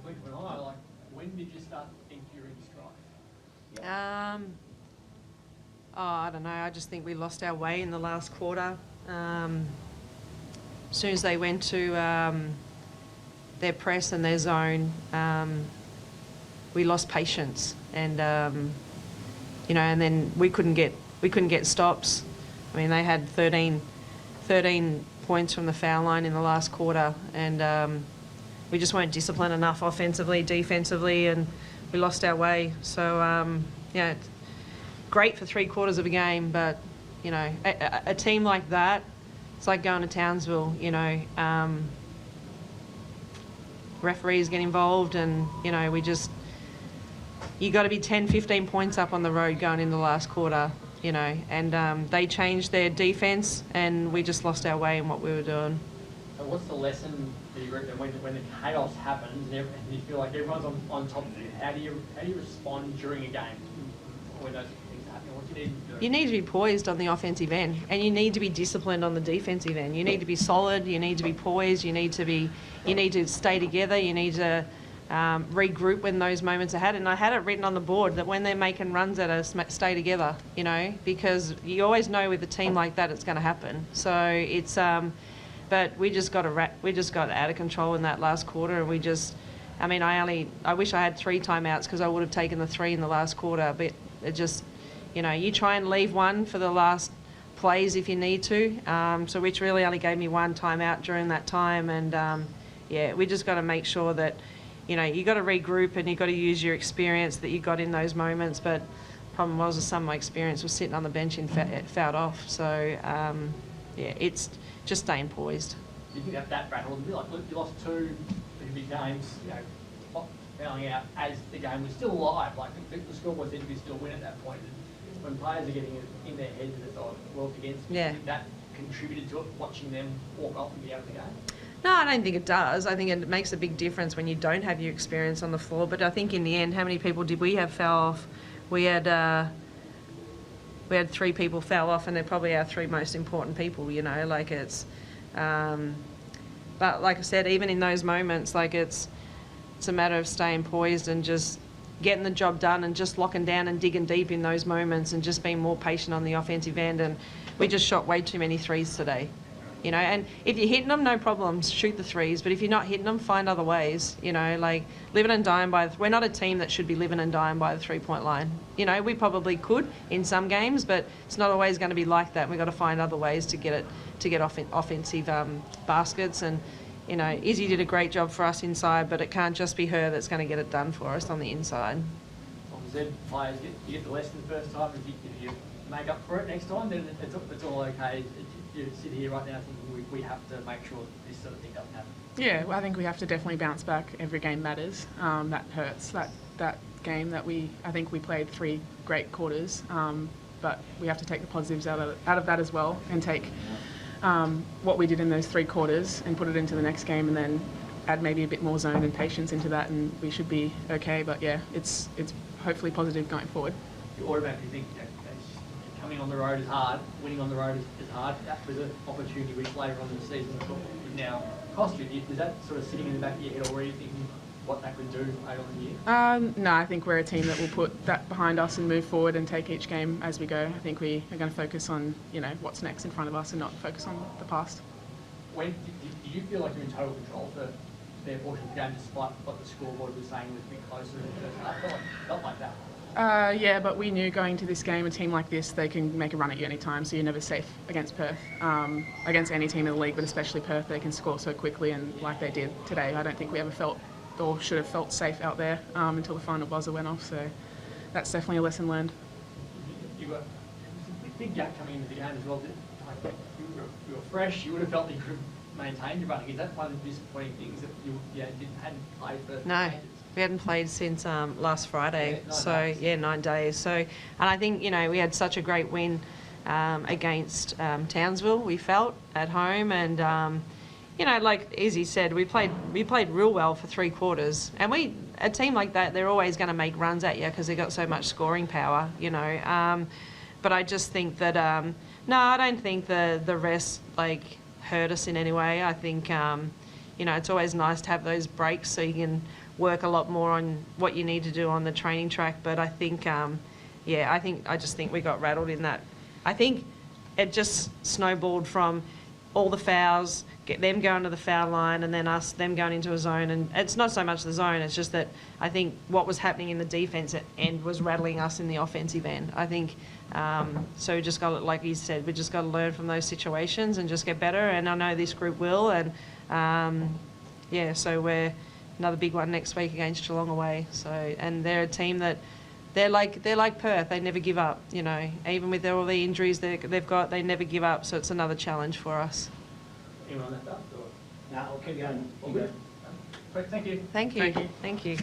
quick one. Like, when did you start to think you were in stride? I don't know. I just think we lost our way in the last quarter. As soon as they went to their press and their zone, we lost patience, and and then we couldn't get stops. I mean, they had 13 points from the foul line in the last quarter, and we just weren't disciplined enough offensively, defensively, and we lost our way. So great for 3/4 of a game, but a team like that, it's like going to Townsville. Referees get involved, and you got to be 10, 15 points up on the road going in the last quarter. And they changed their defense, and we just lost our way in what we were doing. So what's the lesson that you reckon when the chaos happens and you feel like everyone's on top of you? How do you respond during a game when those things happen? What do you need to do? You need to be poised on the offensive end, and you need to be disciplined on the defensive end. You need to be solid. You need to be poised. You need to stay together. You need to regroup when those moments are had. And I had it written on the board that when they're making runs at us, stay together. Because you always know with a team like that it's going to happen. So it's but we just got out of control in that last quarter, and I wish I had 3 timeouts because I would have taken the 3 in the last quarter. But it just, you try and leave one for the last plays if you need to. So which really only gave me 1 timeout during that time, and we just got to make sure that you got to regroup and you got to use your experience that you got in those moments. But the problem was some of my experience was sitting on the bench and fouled off. So it's just staying poised. Do you think that battle would be like, look, you lost 2 big games, fouling out as the game was still alive. Like the scoreboard said you could still win at that point. When players are getting it in their heads that it's world against me, do you think that contributed to it, watching them walk off and be out of the game? No, I don't think it does. I think it makes a big difference when you don't have your experience on the floor. But I think in the end, how many people did we have foul off? We had 3 people foul off, and they're probably our 3 most important people. Like it's. But like I said, even in those moments, like it's a matter of staying poised and just getting the job done and just locking down and digging deep in those moments and just being more patient on the offensive end. And we just shot way too many 3s today. And if you're hitting them, no problems, shoot the 3s. But if you're not hitting them, find other ways. Like living and dying by. We're not a team that should be living and dying by the 3-point line. We probably could in some games, but it's not always going to be like that. We've got to find other ways to get offensive baskets. And Izzy did a great job for us inside, but it can't just be her that's going to get it done for us on the inside. Said players get the lesson the first time. If you make up for it next time, then it's all okay. You sit here right now thinking we have to make sure this sort of thing doesn't happen. Yeah, well, I think we have to definitely bounce back. Every game matters. That hurts. That game that I think we played 3 great quarters, but we have to take the positives out of that as well, and take what we did in those 3 quarters and put it into the next game, and then add maybe a bit more zone and patience into that, and we should be okay. But yeah, it's hopefully positive going forward. You automatically think coming on the road is hard, winning on the road is hard. That was an opportunity which later on in the season would now cost you. Is that sort of sitting in the back of your head already, thinking what that could do later on in the year? No, I think we're a team that will put that behind us and move forward and take each game as we go. I think we are going to focus on what's next in front of us and not focus on the past. Do you feel like you're in total control for their portion of the game, despite what the scoreboard was saying was a bit closer in the first half? Felt like that. Yeah, but we knew going to this game, a team like this, they can make a run at you any time, so you're never safe against Perth. Against any team in the league, but especially Perth, they can score so quickly, and like they did today, I don't think we ever felt or should have felt safe out there until the final buzzer went off, so that's definitely a lesson learned. You got a big gap coming into the game as well. You were fresh, you would have felt that you could have maintained your running. Is that one of the disappointing things that you hadn't played for? No. We hadn't played since last Friday, 9 days. So, and I think we had such a great win against Townsville. We felt at home, and like Izzy said, we played real well for 3 quarters. And a team like that, they're always going to make runs at you because they got so much scoring power, But I just think that no, I don't think the rest hurt us in any way. I think it's always nice to have those breaks so you can work a lot more on what you need to do on the training track. But I think, I just think we got rattled in that. I think it just snowballed from all the fouls, get them going to the foul line, and then them going into a zone. And it's not so much the zone, it's just that I think what was happening in the defence end was rattling us in the offensive end. I think, so we just got to, like you said, we just got to learn from those situations and just get better. And I know this group will. And so we're another big one next week against Geelong away. So, and they're a team that they're like Perth. They never give up. You know, even with all the injuries they've got, they never give up. So it's another challenge for us. Anyone on that stuff? No, I'll keep going. All good. Great, thank you. Thank you. Thank you. Thank you.